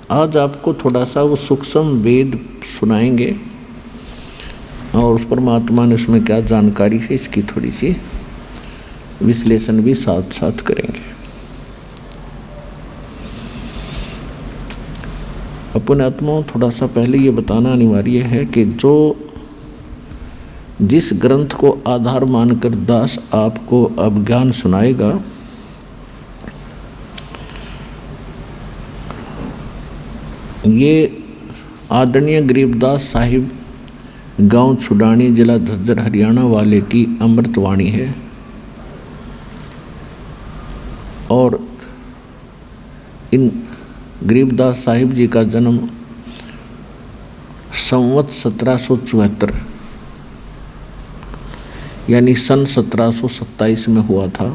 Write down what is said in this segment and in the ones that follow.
आज आपको थोड़ा सा वो सूक्ष्म वेद सुनाएंगे और उस परमात्मा ने उसमें क्या जानकारी है इसकी थोड़ी सी विश्लेषण भी साथ साथ करेंगे। अपने आत्माओं थोड़ा सा पहले ये बताना अनिवार्य है कि जो जिस ग्रंथ को आधार मानकर दास आपको अब ज्ञान सुनाएगा, ये आदरणीय गरीबदास साहिब गांव छुडानी जिला झज्जर हरियाणा वाले की अमृतवाणी है। और इन गरीबदास साहिब जी का जन्म संवत 1774 यानी सन 1727 में हुआ था।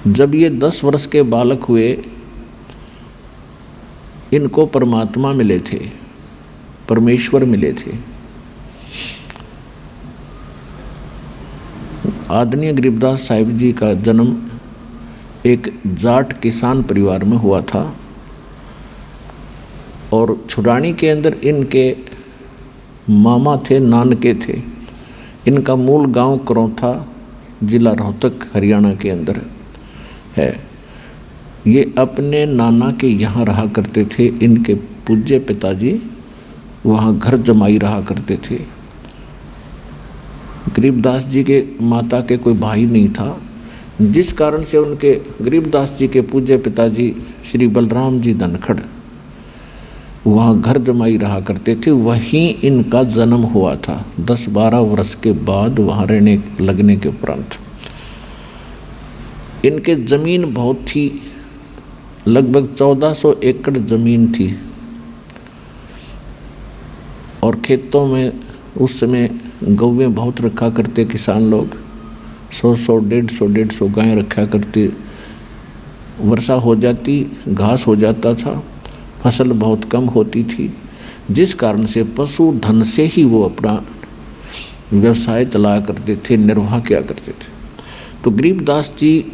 जब ये 10 वर्ष के बालक हुए, इनको परमात्मा मिले थे, परमेश्वर मिले थे। आदरणीय गरीबदास साहिब जी का जन्म एक जाट किसान परिवार में हुआ था और छुडानी के अंदर इनके मामा थे, नानके थे। इनका मूल गांव करौथा जिला रोहतक हरियाणा के अंदर है। ये अपने नाना के यहाँ रहा करते थे। इनके पूज्य पिताजी वहाँ घर जमाई रहा करते थे। गरीबदास जी के माता के कोई भाई नहीं था, जिस कारण से उनके गरीबदास जी के पूज्य पिताजी श्री बलराम जी धनखड़ वहाँ घर जमाई रहा करते थे। वहीं इनका जन्म हुआ था 10-12 वर्ष के बाद वहाँ रहने लगने के उपरांत। इनके ज़मीन बहुत थी, लगभग 1400 एकड़ ज़मीन थी और खेतों में उस समय गौवें बहुत रखा करते किसान लोग। 100-100, 150-150 गायें रखा करते। वर्षा हो जाती, घास हो जाता था, फसल बहुत कम होती थी, जिस कारण से पशुधन से ही वो अपना व्यवसाय चलाया करते थे, निर्वाह किया करते थे। तो गरीबदास जी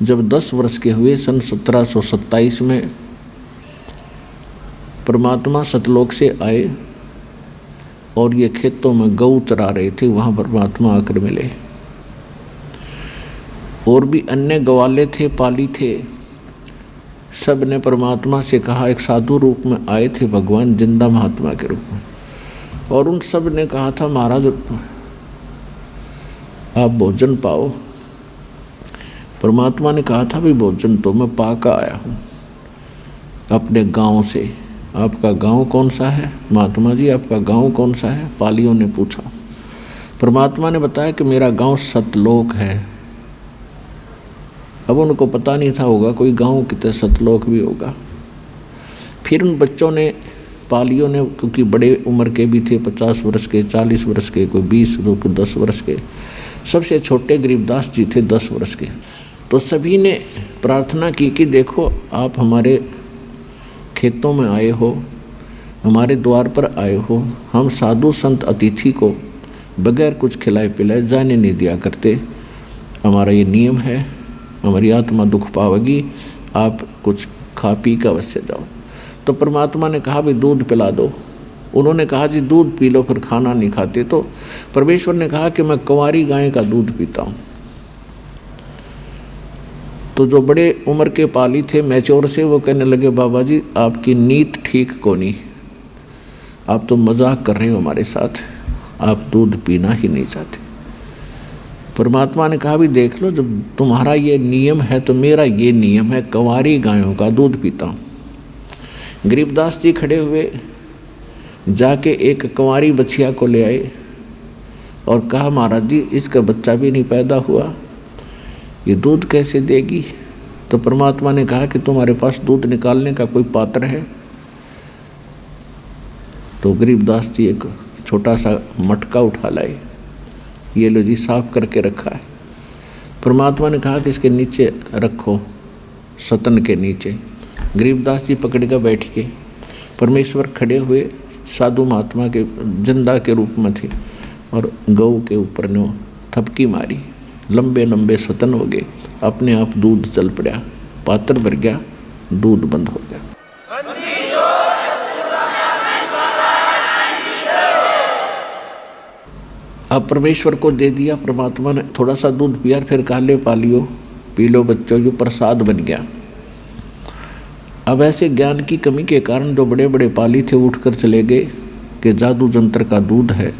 जब 10 वर्ष के हुए सन 1727 में परमात्मा सतलोक से आए और ये खेतों में गऊ चरा रहे थे। वहाँ परमात्मा आकर मिले। और भी अन्य गवाले थे, पाली थे। सब ने परमात्मा से कहा, एक साधु रूप में आए थे भगवान, जिंदा महात्मा के रूप में। और उन सब ने कहा था, महाराज आप भोजन पाओ। परमात्मा ने कहा था, भाई भोजन तो मैं पाकर आया हूँ अपने गांव से। आपका गांव कौन सा है? महात्मा जी आपका गांव कौन सा है? पालियों ने पूछा। परमात्मा ने बताया कि मेरा गांव सतलोक है। अब उनको पता नहीं था होगा कोई गांव की तरह सतलोक भी होगा। फिर उन बच्चों ने, पालियों ने, क्योंकि बड़े उम्र के भी थे, 50 वर्ष के, 40 वर्ष के, कोई 20, कोई 10 वर्ष के, सबसे छोटे गरीबदास जी थे 10 वर्ष के। तो सभी ने प्रार्थना की कि देखो आप हमारे खेतों में आए हो, हमारे द्वार पर आए हो। हम साधु संत अतिथि को बगैर कुछ खिलाए पिलाए जाने नहीं दिया करते। हमारा ये नियम है, हमारी आत्मा दुख पावेगी, आप कुछ खा पी कर अवश्य जाओ। तो परमात्मा ने कहा भी दूध पिला दो। उन्होंने कहा जी दूध पी लो, फिर खाना नहीं खाते। तो परमेश्वर ने कहा कि मैं कुंवारी गाय का दूध पीता हूँ। तो जो बड़े उम्र के पाली थे, मैच्योर से, वो कहने लगे बाबा जी आपकी नीत ठीक को नहीं, आप तो मजाक कर रहे हो हमारे साथ, आप दूध पीना ही नहीं चाहते। परमात्मा ने कहा भी देख लो, जब तुम्हारा ये नियम है तो मेरा ये नियम है, कुंवारी गायों का दूध पीता हूँ। गरीबदास जी खड़े हुए, जाके एक कुंवारी बछिया को ले आए और कहा महाराज जी इसका बच्चा भी नहीं पैदा हुआ, ये दूध कैसे देगी? तो परमात्मा ने कहा कि तुम्हारे पास दूध निकालने का कोई पात्र है? तो गरीबदास जी एक छोटा सा मटका उठा लाए, ये लो जी साफ करके रखा है। परमात्मा ने कहा कि इसके नीचे रखो, सतन के नीचे। गरीबदास जी पकड़ कर बैठ गए। परमेश्वर खड़े हुए, साधु महात्मा के जिंदा के रूप में थे और गऊ के ऊपर ने थपकी मारी, लंबे लंबे सतन हो गए। अपने आप दूध चल पड़ा, पात्र भर गया, दूध बंद हो गया। अब परमेश्वर को दे दिया, परमात्मा ने थोड़ा सा दूध पिया, फिर कहा ले पालियो, पी लो बच्चों, जो प्रसाद बन गया। अब ऐसे ज्ञान की कमी के कारण जो बड़े बड़े पाली थे उठकर चले गए कि जादू जंत्र का दूध है,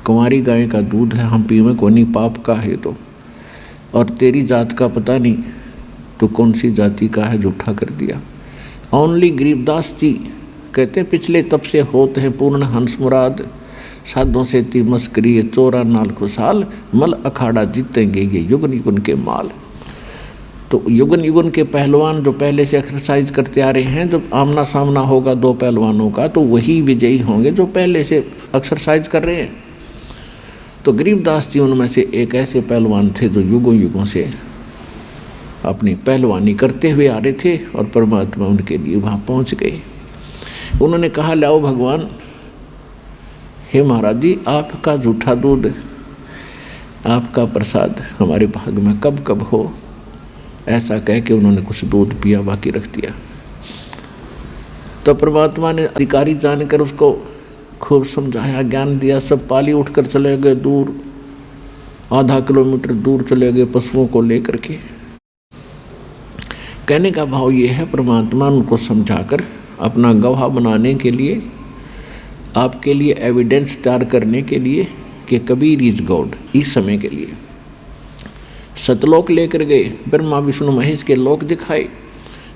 कुंवारी गाय का दूध है, हम पीवे को नहीं, पाप का है तो, और तेरी जात का पता नहीं तो कौन सी जाति का है, झूठा कर दिया। ओनली गरीबदास जी कहते पिछले तब से होते हैं पूर्ण हंस मुराद, साधों से ती मस्करी 94 साल, मल अखाड़ा जीतेंगे ये युगन युगन के माल। तो युगन युगन के पहलवान जो पहले से एक्सरसाइज करते आ रहे हैं, जब आमना सामना होगा दो पहलवानों का तो वही विजयी होंगे जो पहले से एक्सरसाइज कर रहे हैं। तो गरीबदास जी उनमें से एक ऐसे पहलवान थे जो युगों युगों से अपनी पहलवानी करते हुए आ रहे थे, और परमात्मा उनके लिए वहाँ पहुँच गए। उन्होंने कहा लाओ भगवान, हे महाराज जी, आपका जूठा दूध, आपका प्रसाद हमारे भाग में कब कब हो। ऐसा कह के उन्होंने कुछ दूध पिया, बाकी रख दिया। तो परमात्मा ने अधिकारी जानकर उसको खूब समझाया, ज्ञान दिया। सब पाली उठकर चले गए दूर, आधा किलोमीटर दूर चले गए पशुओं को लेकर के। कहने का भाव ये है, परमात्मा उनको समझाकर अपना गवाह बनाने के लिए, आपके लिए एविडेंस तैयार करने के लिए कि कबीर इज गॉड, इस समय के लिए सतलोक लेकर गए, ब्रह्मा विष्णु महेश के लोक दिखाए,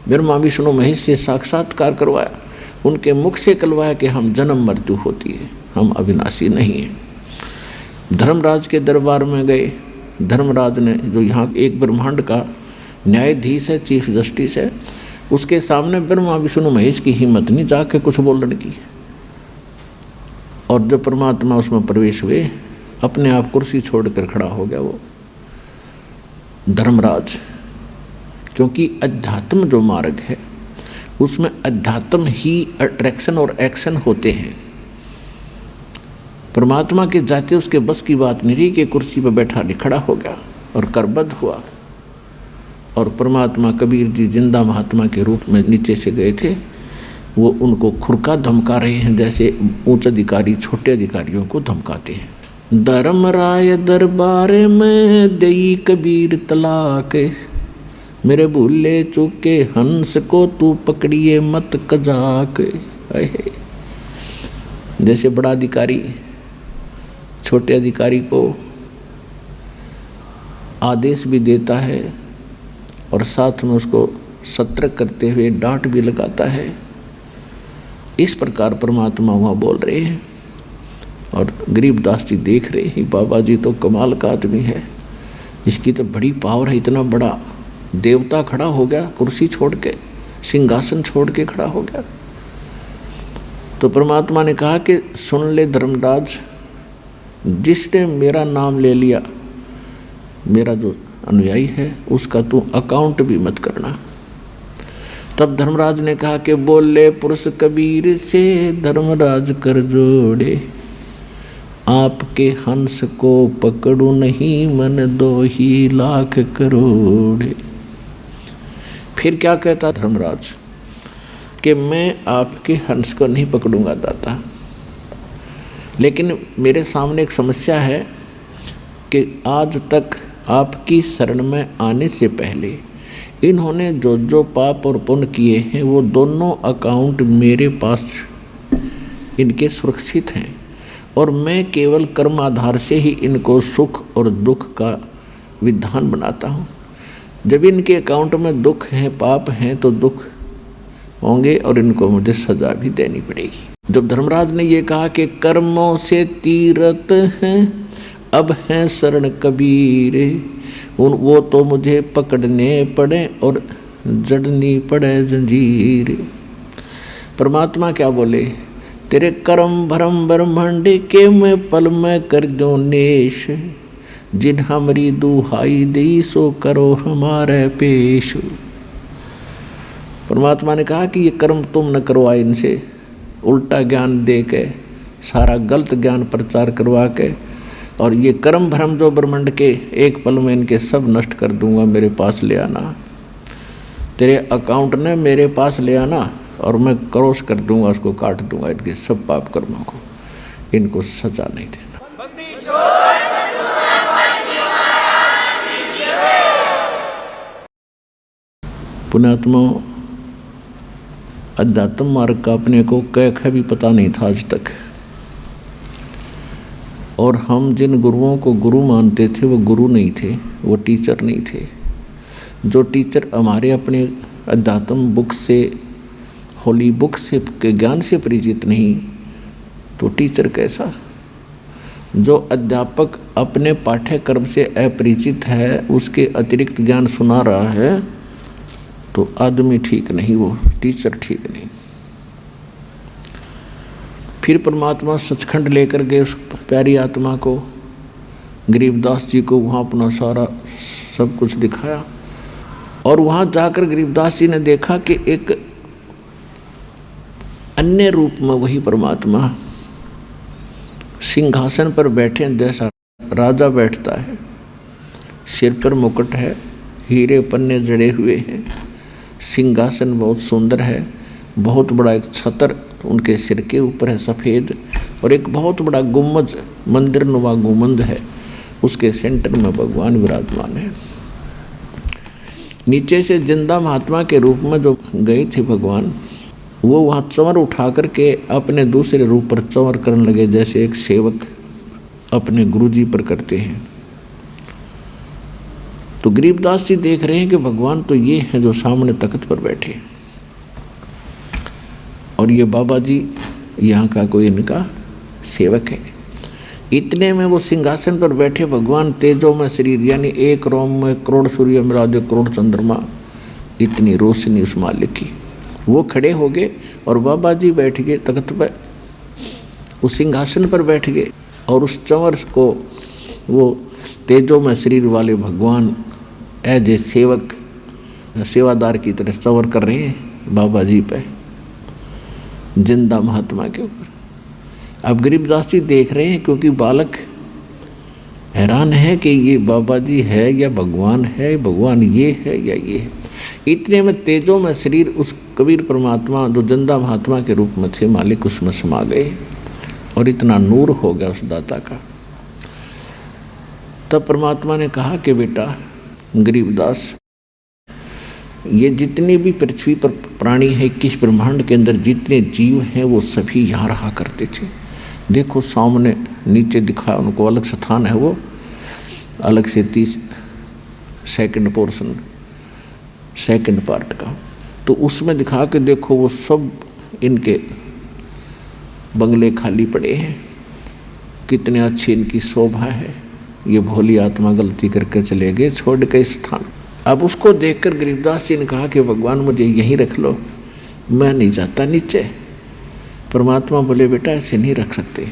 ब्रह्मा विष्णु महेश से साक्षात्कार करवाया, उनके मुख से कहलवाया कि हम जन्म मृत्यु होती है, हम अविनाशी नहीं हैं। धर्मराज के दरबार में गए, धर्मराज ने जो यहाँ एक ब्रह्मांड का न्यायाधीश है, चीफ जस्टिस है, उसके सामने ब्रह्मा विष्णु महेश की हिम्मत नहीं जाके कुछ बोलने की। और जब परमात्मा उसमें प्रवेश हुए, अपने आप कुर्सी छोड़कर खड़ा हो गया वो धर्मराज, क्योंकि अध्यात्म जो मार्ग है उसमें अध्यात्म ही अट्रैक्शन और एक्शन होते हैं। परमात्मा के जाते उसके बस की बात नहीं रही कि कुर्सी पर बैठा नहीं, खड़ा हो गया और करबद्ध हुआ। और परमात्मा कबीर जी जिंदा महात्मा के रूप में नीचे से गए थे, वो उनको खुरका धमका रहे हैं जैसे उच्च अधिकारी छोटे अधिकारियों को धमकाते हैं। धर्मराय दरबार में दई कबीर तलाक, मेरे भूले चूके हंस को तू पकड़िए मत कजाक। जैसे बड़ा अधिकारी छोटे अधिकारी को आदेश भी देता है और साथ में उसको सतर्क करते हुए डांट भी लगाता है, इस प्रकार परमात्मा वहाँ बोल रहे हैं। और गरीबदास जी देख रहे हैं, बाबा जी तो कमाल का आदमी है, इसकी तो बड़ी पावर है, इतना बड़ा देवता खड़ा हो गया, कुर्सी छोड़ के, सिंहासन छोड़ के खड़ा हो गया। तो परमात्मा ने कहा कि सुन ले धर्मराज, जिसने मेरा नाम ले लिया, मेरा जो अनुयायी है, उसका तू अकाउंट भी मत करना। तब धर्मराज ने कहा कि बोले पुरुष कबीर से धर्मराज कर जोड़े, आपके हंस को पकड़ू नहीं मन 2 लाख करोड़। फिर क्या कहता धर्मराज कि मैं आपके हंस को नहीं पकड़ूंगा दाता, लेकिन मेरे सामने एक समस्या है कि आज तक आपकी शरण में आने से पहले इन्होंने जो जो पाप और पुण्य किए हैं वो दोनों अकाउंट मेरे पास इनके सुरक्षित हैं, और मैं केवल कर्म आधार से ही इनको सुख और दुख का विधान बनाता हूँ। जब इनके अकाउंट में दुख है, पाप हैं, तो दुख होंगे और इनको मुझे सजा भी देनी पड़ेगी। जब धर्मराज ने ये कहा कि कर्मों से तीरथ हैं, अब हैं शरण कबीर, वो तो मुझे पकड़ने पड़े और जड़नी पड़े जंजीर। परमात्मा क्या बोले, तेरे कर्म भरम ब्रह्मांड के मैं पल में कर दो नेश, जिन हमारी दुहाई दी सो करो हमारे पेश। परमात्मा ने कहा कि ये कर्म तुम न करवाए, इनसे उल्टा ज्ञान दे के, सारा गलत ज्ञान प्रचार करवा के, और ये कर्म भ्रम जो ब्रह्मांड के एक पल में इनके सब नष्ट कर दूंगा, मेरे पास ले आना, तेरे अकाउंट ने मेरे पास ले आना, और मैं क्रॉस कर दूंगा, उसको काट दूंगा, इनके सब पाप कर्मों को, इनको सजा नहीं देना। पुण्यात्मा अध्यात्म मार्ग का अपने को क भी पता नहीं था आज तक। और हम जिन गुरुओं को गुरु मानते थे वो गुरु नहीं थे, वो टीचर नहीं थे। जो टीचर हमारे अपने अध्यात्म बुक से, होली बुक से के ज्ञान से परिचित नहीं, तो टीचर कैसा? जो अध्यापक अपने पाठ्यक्रम से अपरिचित है, उसके अतिरिक्त ज्ञान सुना रहा है, तो आदमी ठीक नहीं, वो टीचर ठीक नहीं। फिर परमात्मा सचखंड लेकर गए उस प्यारी आत्मा को, गरीबदास जी को, वहाँ अपना सारा सब कुछ दिखाया। और वहाँ जाकर गरीबदास जी ने देखा कि एक अन्य रूप में वही परमात्मा सिंहासन पर बैठे जैसा राजा बैठता है, सिर पर मुकुट है, हीरे पन्ने जड़े हुए हैं, सिंहासन बहुत सुंदर है, बहुत बड़ा एक छतर उनके सिर के ऊपर है सफ़ेद, और एक बहुत बड़ा गुम्बद, मंदिर नुमा गुम्बद है, उसके सेंटर में भगवान विराजमान है। नीचे से जिंदा महात्मा के रूप में जो गए थे भगवान, वो वहाँ चंवर उठा करके अपने दूसरे रूप पर चंवर करने लगे, जैसे एक सेवक अपने गुरुजी पर करते हैं। तो गरीबदास जी देख रहे हैं कि भगवान तो ये है जो सामने तख्त पर बैठे, और ये बाबा जी यहाँ का कोई इनका सेवक है। इतने में वो सिंहासन पर बैठे भगवान तेजो में शरीर, यानी एक रोम में करोड़ सूर्य मिला करोड़ चंद्रमा, इतनी रोशनी उस मालिक की। वो खड़े हो गए और बाबा जी बैठ गए तख्त पर, उस सिंहासन पर बैठ गए, और उस चंवर को वो तेजो में शरीर वाले भगवान एज ए सेवक, सेवादार की तरह चंवर कर रहे हैं बाबा जी पे, जिंदा महात्मा के ऊपर। अब गरीबदास जी देख रहे हैं, क्योंकि बालक हैरान है कि ये बाबा जी है या भगवान है, भगवान ये है या ये है। इतने में तेजो में शरीर उस कबीर परमात्मा जो जिंदा महात्मा के रूप में थे मालिक, उसमें समा गए, और इतना नूर हो गया उस दाता का। तब परमात्मा ने कहा कि बेटा गरीबदास, ये जितनी भी पृथ्वी पर प्राणी है, 21 ब्रह्मांड के अंदर जितने जीव हैं, वो सभी यहाँ रहा करते थे। देखो सामने नीचे दिखा, उनको अलग स्थान है, वो अलग से 30 सेकंड पोर्शन, सेकंड पार्ट का, तो उसमें दिखा के देखो वो सब इनके बंगले खाली पड़े हैं, कितने अच्छी इनकी शोभा है। ये भोली आत्मा गलती करके चले गए, छोड़ के स्थान। अब उसको देखकर गरीबदास जी ने कहा कि भगवान मुझे यहीं रख लो, मैं नहीं जाता नीचे। परमात्मा बोले बेटा ऐसे नहीं रख सकते,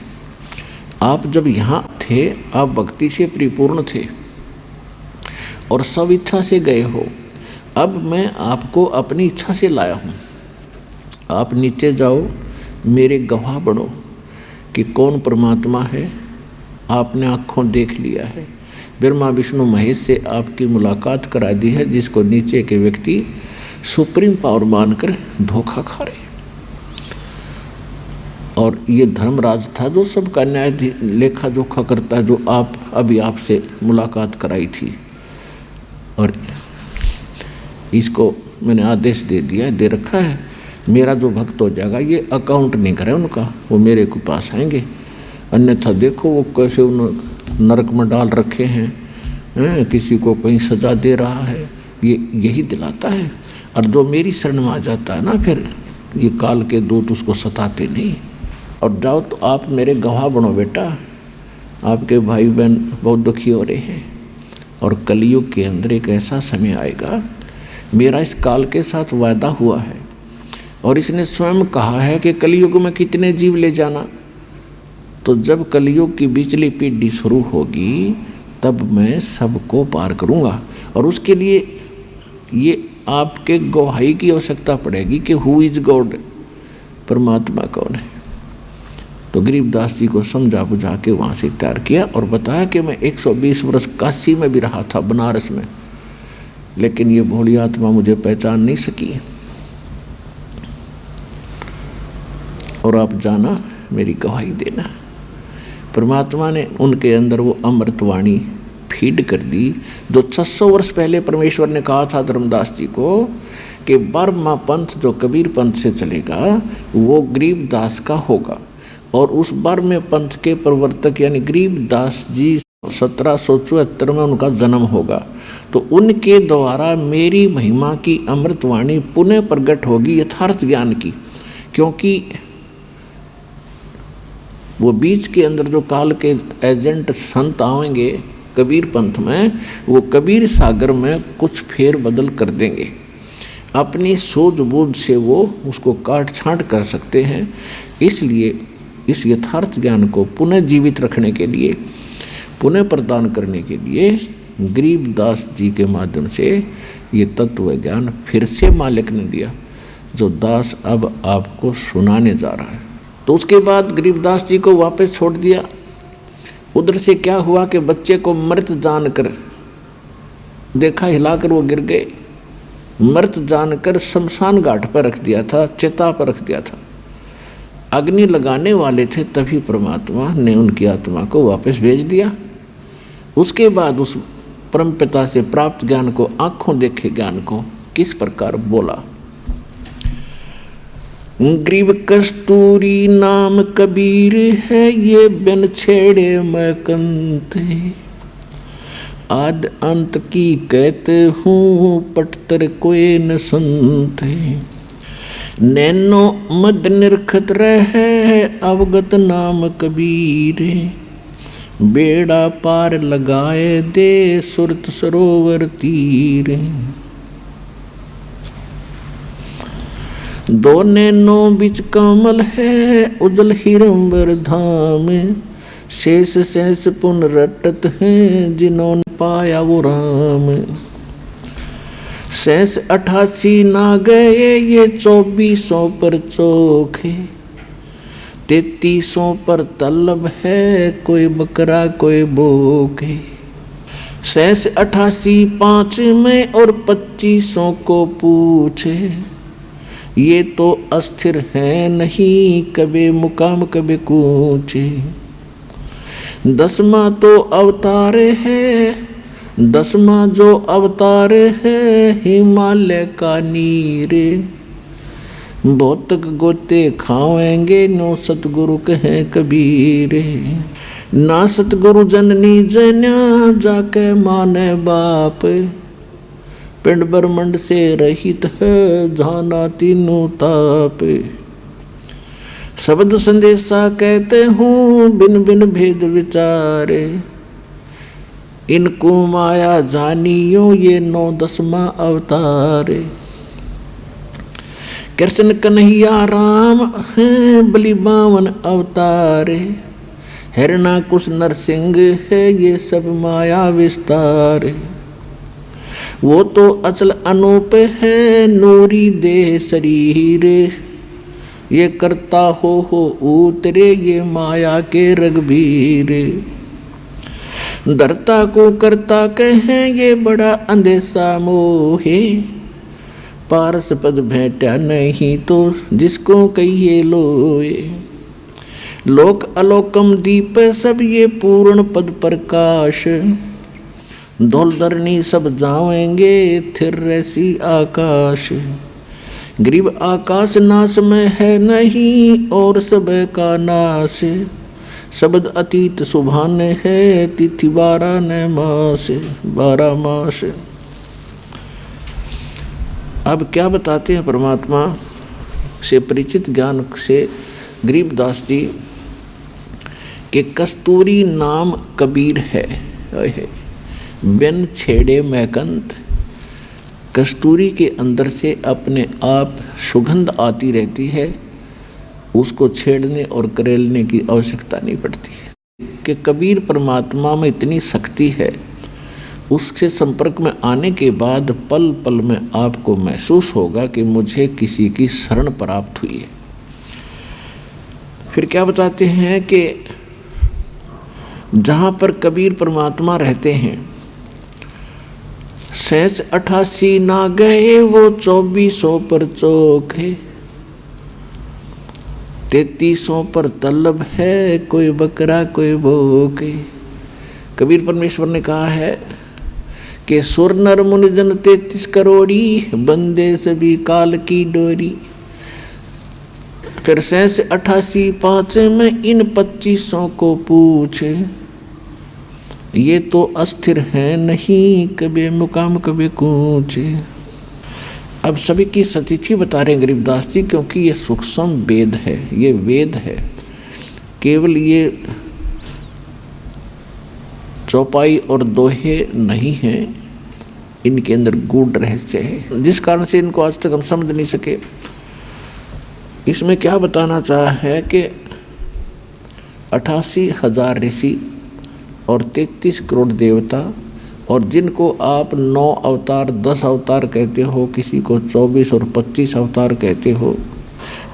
आप जब यहाँ थे आप भक्ति से परिपूर्ण थे और सब इच्छा से गए हो, अब मैं आपको अपनी इच्छा से लाया हूँ। आप नीचे जाओ, मेरे गवाह बनो कि कौन परमात्मा है, आपने आँखों देख लिया है, ब्रह्मा विष्णु महेश से आपकी मुलाकात करा दी है, जिसको नीचे के व्यक्ति सुप्रीम पावर मानकर धोखा खा रहे। और ये धर्मराज था जो सबका न्याय लेखा जोखा करता है, जो आप अभी आपसे मुलाकात कराई थी, और इसको मैंने आदेश दे दिया, दे रखा है, मेरा जो भक्त हो जाएगा, ये अकाउंट नहीं करे उनका, वो मेरे को पास आएंगे, अन्यथा देखो वो कैसे उन नरक में डाल रखे हैं, किसी को कहीं सजा दे रहा है, ये यही दिलाता है। और जो मेरी शरण में आ जाता है ना, फिर ये काल के दूत उसको सताते नहीं। और जाओ तो आप मेरे गवाह बनो बेटा, आपके भाई बहन बहुत दुखी हो रहे हैं, और कलयुग के अंदर एक ऐसा समय आएगा, मेरा इस काल के साथ वायदा हुआ है, और इसने स्वयं कहा है कि कलयुग में कितने जीव ले जाना। तो जब कलयुग की बिचली पीढ़ी शुरू होगी, तब मैं सबको पार करूंगा, और उसके लिए ये आपके गवाही की आवश्यकता पड़ेगी कि हु इज गॉड, परमात्मा कौन है। तो गरीबदास जी को समझा बुझा के वहाँ से तैयार किया, और बताया कि मैं 120 वर्ष काशी में भी रहा था, बनारस में, लेकिन ये भोली आत्मा मुझे पहचान नहीं सकी, और आप जाना मेरी गवाही देना। परमात्मा ने उनके अंदर वो अमृतवाणी फीड कर दी, जो 600 वर्ष पहले परमेश्वर ने कहा था धर्मदास जी को कि 12वां पंथ जो कबीर पंथ से चलेगा वो गरीबदास का होगा। और उस 12वें पंथ के प्रवर्तक यानी गरीबदास जी 1774 में उनका जन्म होगा। तो उनके द्वारा मेरी महिमा की अमृतवाणी पुनः प्रकट होगी यथार्थ ज्ञान की। क्योंकि वो बीच के अंदर जो काल के एजेंट संत आएंगे कबीर पंथ में, वो कबीर सागर में कुछ फेर बदल कर देंगे। अपनी सूझबूझ से वो उसको काट छांट कर सकते हैं। इसलिए इस यथार्थ ज्ञान को पुनः जीवित रखने के लिए, पुनः प्रदान करने के लिए गरीबदास जी के माध्यम से ये तत्व ज्ञान फिर से मालिक ने दिया, जो दास अब आपको सुनाने जा रहा है। तो उसके बाद गरीबदास जी को वापस छोड़ दिया। उधर से क्या हुआ कि बच्चे को मृत जानकर देखा, हिलाकर वो गिर गए। मृत जानकर शमशान घाट पर रख दिया था, चिता पर रख दिया था। अग्नि लगाने वाले थे, तभी परमात्मा ने उनकी आत्मा को वापस भेज दिया। उसके बाद उस परमपिता से प्राप्त ज्ञान को, आंखों देखे ज्ञान को किस प्रकार बोला। ग्रीब कस्तूरी नाम कबीर है, ये बिन छेड़े मैं कंते। आद अंत की कहते हूँ, पटतर कोई न सुनते। नैनो मद निरखत रहे, अवगत नाम कबीर। बेड़ा पार लगाए दे, सुरत सरोवर तीर। दो नैनों बिच कमल है, उजल हिरंबर धाम। शेष शेष पुन रटत हैं, जिन्होंने पाया वो राम। शेष 88 ना गए, ये 2400 पर चोखे। 3300 पर तलब है, कोई बकरा कोई बोके। शेष 88 5 में और 2500 को पूछे। ये तो अस्थिर है नहीं, कभी मुकाम कभी कूचे। 10वां तो अवतार है, 10वां जो अवतार है, हिमालय का नीर। भौतिक गोते खाएंगे, नो सतगुरु कहे कबीर। ना सतगुरु जननी जन्या, जाके माने बाप। पिंड ब्रह्मंड से रहित है, जाना तीनों ताप। शब्द संदेशा कहते हूँ, बिन बिन भेद विचारे। इनको माया जानियो, ये 9-10वां अवतार। कृष्ण कन्हैया राम है, बलि 52 अवतार। हिरणाकुश नरसिंह है, ये सब माया विस्तार। वो तो अचल अनूप है, नूरी देह शरीर। ये करता हो उतरे, ये माया के रघुबीर। धरता को करता कहें, ये बड़ा अंधेसा मोहे। पारस पद भेंटा नहीं तो, जिसको कहिए लोए। लोक अलोकम दीप सब, ये पूर्ण पद प्रकाश। धौलधरनी सब जाएंगे, थिर रसी आकाश। गरीब आकाश नाश में है नहीं, और सब का नाश। शब्द अतीत सुभान है, तिथि 12 न मास, 12 मास। अब क्या बताते हैं परमात्मा से परिचित ज्ञान से गरीबदास जी के कस्तूरी नाम कबीर है। बिन छेड़े मैकंत, कस्तूरी के अंदर से अपने आप सुगंध आती रहती है, उसको छेड़ने और करेलने की आवश्यकता नहीं पड़ती है। कि कबीर परमात्मा में इतनी शक्ति है, उसके संपर्क में आने के बाद पल पल में आपको महसूस होगा कि मुझे किसी की शरण प्राप्त हुई है। फिर क्या बताते हैं कि जहाँ पर कबीर परमात्मा रहते हैं, शेष 88 ना गए, वो 2400 पर चोखे। 3300 पर तलब है, कोई बकरा कोई भोके। कबीर परमेश्वर ने कहा है के सुर नर मुनि जन 33 करोड़ी, बंदे सभी काल की डोरी। फिर 88 5 में इन 2500 को पूछे, ये तो अस्थिर है नहीं, कभी मुकाम कभी कूचे। अब सभी की सतिथि बता रहे हैं गरीबदास जी, क्योंकि ये सूक्ष्म वेद है, ये वेद है, केवल ये चौपाई और दोहे नहीं हैं, इनके अंदर गूढ़ रहस्य है, जिस कारण से इनको आज तक हम समझ नहीं सके। इसमें क्या बताना चाहा है कि 88,000 ऋषि और 33 करोड़ देवता, और जिनको आप 9 अवतार 10 अवतार कहते हो, किसी को 24 और 25 अवतार कहते हो,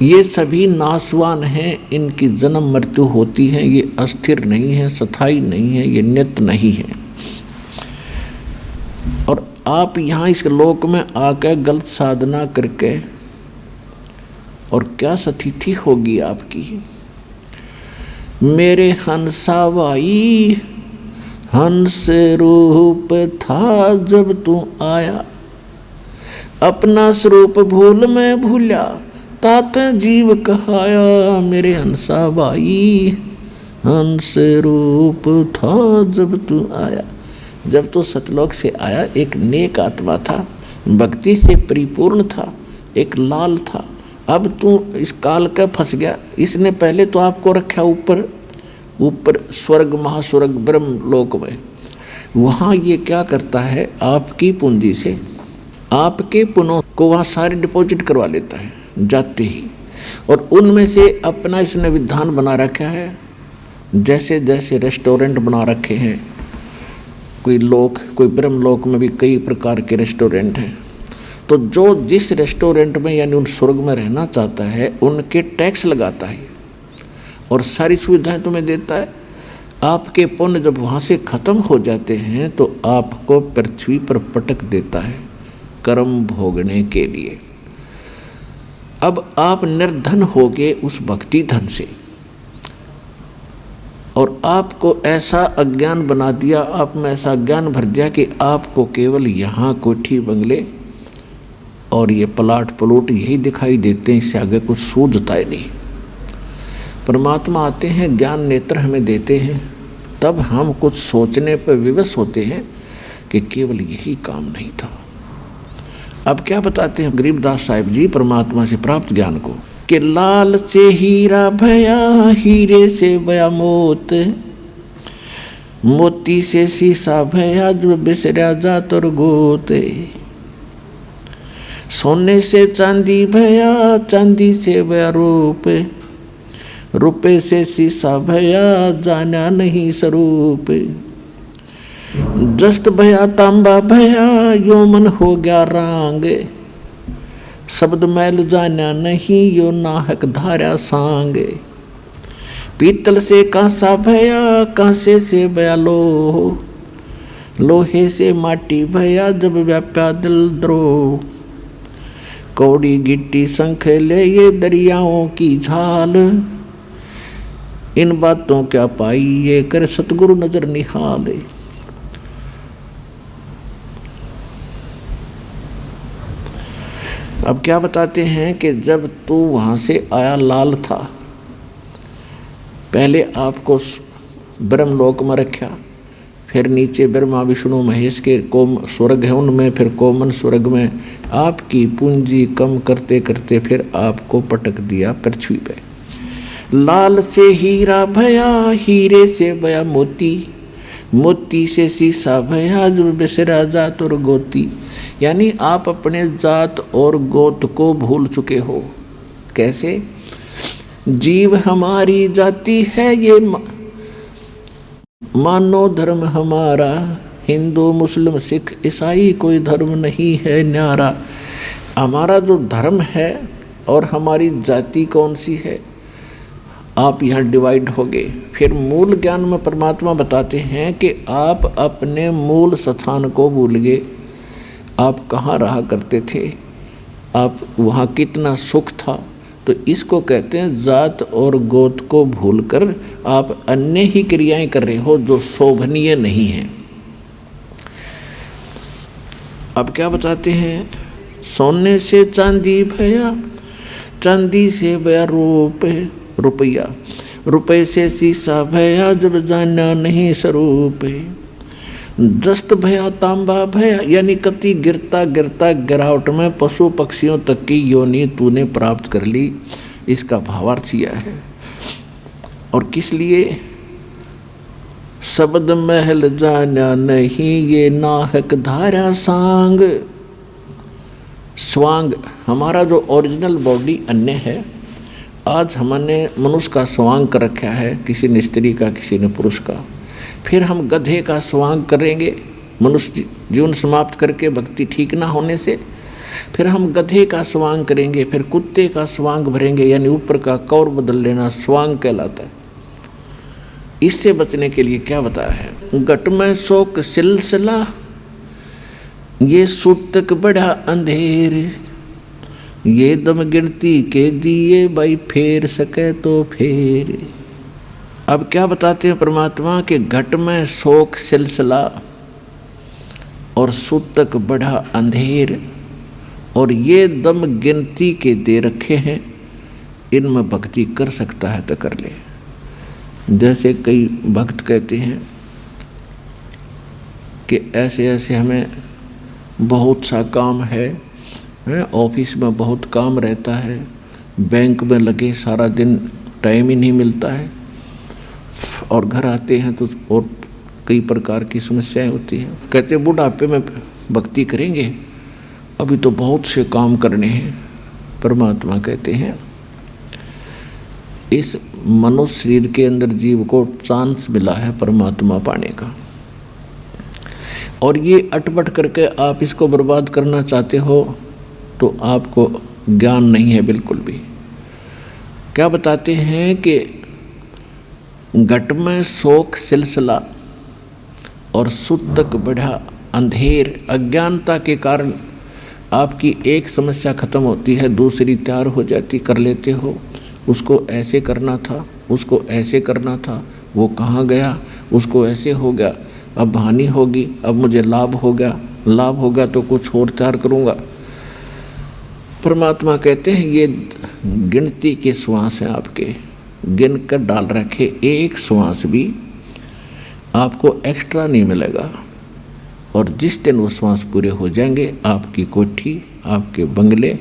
ये सभी नाशवान हैं, इनकी जन्म मृत्यु होती है, ये अस्थिर नहीं है, स्थायी नहीं है, ये नित्य नहीं है। और आप यहाँ इस लोक में आकर गलत साधना करके, और क्या स्थिति होगी आपकी। मेरे हंसा भाई हंस रूप था जब तू आया, अपना स्वरूप भूल मैं भूला, तात जीव कहाया। मेरे हंसा भाई हंस रूप था जब तू आया, जब तो सतलोक से आया एक नेक आत्मा था, भक्ति से परिपूर्ण था, एक लाल था। अब तू इस काल का फंस गया। इसने पहले तो आपको रखा ऊपर ऊपर स्वर्ग महास्वर्ग ब्रह्म लोक में। वहाँ ये क्या करता है, आपकी पूंजी से आपके पुनों को वहाँ सारे डिपॉजिट करवा लेता है जाते ही, और उनमें से अपना इसने विधान बना रखा है। जैसे जैसे रेस्टोरेंट बना रखे हैं, कोई लोक, कोई ब्रह्म लोक में भी कई प्रकार के रेस्टोरेंट हैं, तो जो जिस रेस्टोरेंट में यानी उन स्वर्ग में रहना चाहता है उनके टैक्स लगाता है और सारी सुविधाएं तुम्हें देता है। आपके पुण्य जब वहाँ से खत्म हो जाते हैं तो आपको पृथ्वी पर पटक देता है कर्म भोगने के लिए। अब आप निर्धन हो गए उस भक्ति धन से, और आपको ऐसा अज्ञान बना दिया, आप में ऐसा ज्ञान भर दिया कि आपको केवल यहाँ कोठी बंगले और ये प्लाट प्लॉट यही दिखाई देते हैं, इससे आगे कुछ सूझता ही नहीं। परमात्मा आते हैं, ज्ञान नेत्र हमें देते हैं, तब हम कुछ सोचने पर विवश होते हैं कि केवल यही काम नहीं था। अब क्या बताते हैं गरीबदास साहिब जी परमात्मा से प्राप्त ज्ञान को, कि लाल से हीरा भया, हीरे से भया मोत, मोती से शीशा भया, जो बिसरा जात और गोते। सोने से चांदी भया, चांदी से भया रूप, रुपए से शीशा भया, जाना नहीं स्वरूप। जस्त भया तांबा भया, यो मन हो गया रांग, शब्द मैल जाना नहीं, यो नाहक धारा सांग। पीतल से कांसा भया, कांसे से भया लोह, लोहे से माटी भया, जब व्याप्या दिल द्रोह। कौड़ी गिट्टी शंख ले ये दरियाओं की झाल, इन बातों क्या पाई ये कर सतगुरु नजर निहाले। अब क्या बताते हैं कि जब तू वहाँ से आया लाल था, पहले आपको ब्रह्मलोक में रखा, फिर नीचे ब्रह्मा विष्णु महेश के कोम स्वर्ग है उनमें, फिर कोमन स्वर्ग में आपकी पूंजी कम करते करते फिर आपको पटक दिया पृथ्वी पे। लाल से हीरा भया, हीरे से भया मोती, मोती से शीशा भया, जो बिसरा जात और गोती। यानी आप अपने जात और गोत को भूल चुके हो। कैसे? जीव हमारी जाति है ये मानो धर्म हमारा, हिंदू मुस्लिम सिख ईसाई कोई धर्म नहीं है न्यारा। हमारा जो धर्म है और हमारी जाति कौन सी है, आप यहाँ डिवाइड हो गए। फिर मूल ज्ञान में परमात्मा बताते हैं कि आप अपने मूल स्थान को भूल गए। आप कहाँ रहा करते थे, आप वहाँ कितना सुख था। तो इसको कहते हैं जात और गोत को भूलकर आप अन्य ही क्रियाएं कर रहे हो जो शोभनीय नहीं है। क्या बताते हैं, सोने से चांदी भया, चांदी से भया रुपया, रुपये से शीशा भया, जब जाना नहीं स्वरूप। दस्त भया तांबा भया, यानी कति गिरता गिरता गिरावट में पशु पक्षियों तक की योनि तूने प्राप्त कर ली, इसका भावार्थ यह है। और किस लिए, शब्द महल जाना नहीं, ये नाहक धारा सांग। स्वांग हमारा जो ओरिजिनल बॉडी अन्य है, आज हमने मनुष्य का स्वांग कर रखा है, किसी ने स्त्री का, किसी ने पुरुष का। फिर हम गधे का स्वांग करेंगे, मनुष्य जीवन समाप्त करके भक्ति ठीक ना होने से। फिर हम गधे का स्वांग करेंगे, फिर कुत्ते का स्वांग भरेंगे, यानी ऊपर का कौर बदल लेना स्वांग कहलाता है। इससे बचने के लिए क्या बताया है, घट में शोक सिलसिला, ये सूतक बड़ा अंधेर, ये दम गिनती के दिए भाई, फेर सके तो फेर। अब क्या बताते हैं परमात्मा के, घट में शोक सिलसिला और सूतक बड़ा अंधेर, और ये दम गिनती के दे रखे हैं, इनमें भक्ति कर सकता है तो कर ले। जैसे कई भक्त कहते हैं कि ऐसे ऐसे हमें बहुत सा काम है, ऑफिस में बहुत काम रहता है, बैंक में लगे सारा दिन टाइम ही नहीं मिलता है, और घर आते हैं तो और कई प्रकार की समस्याएं होती हैं। कहते हैं बुढ़ापे में भक्ति करेंगे, अभी तो बहुत से काम करने हैं। परमात्मा कहते हैं इस मनुष्य शरीर के अंदर जीव को चांस मिला है परमात्मा पाने का, और ये अटपट करके आप इसको बर्बाद करना चाहते हो तो आपको ज्ञान नहीं है बिल्कुल भी। क्या बताते हैं कि घट में शोक सिलसिला और सूतक बढ़ा अंधेर, अज्ञानता के कारण आपकी एक समस्या खत्म होती है, दूसरी तैयार हो जाती, कर लेते हो। उसको ऐसे करना था, उसको ऐसे करना था, वो कहाँ गया, उसको ऐसे हो गया, अब हानि होगी, अब मुझे लाभ हो गया, लाभ होगा तो कुछ और तैयार करूँगा। परमात्मा कहते हैं ये गिनती के श्वास हैं आपके, गिन कर डाल रखे, एक श्वास भी आपको एक्स्ट्रा नहीं मिलेगा। और जिस दिन वो श्वास पूरे हो जाएंगे, आपकी कोठी, आपके बंगले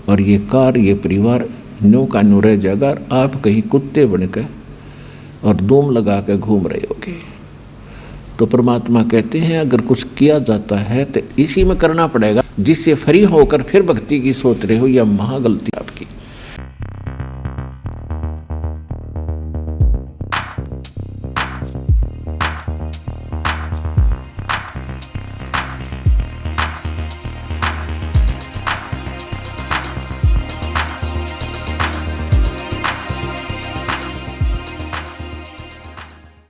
और ये कार, ये परिवार न्यों का न्यों रह जाएगा। आप कहीं कुत्ते बनकर और धूम लगा कर घूम रहे होगे। तो परमात्मा कहते हैं अगर कुछ किया जाता है तो इसी में करना पड़ेगा, जिससे फ्री होकर फिर भक्ति की सोच रहे हो, यह महागलती।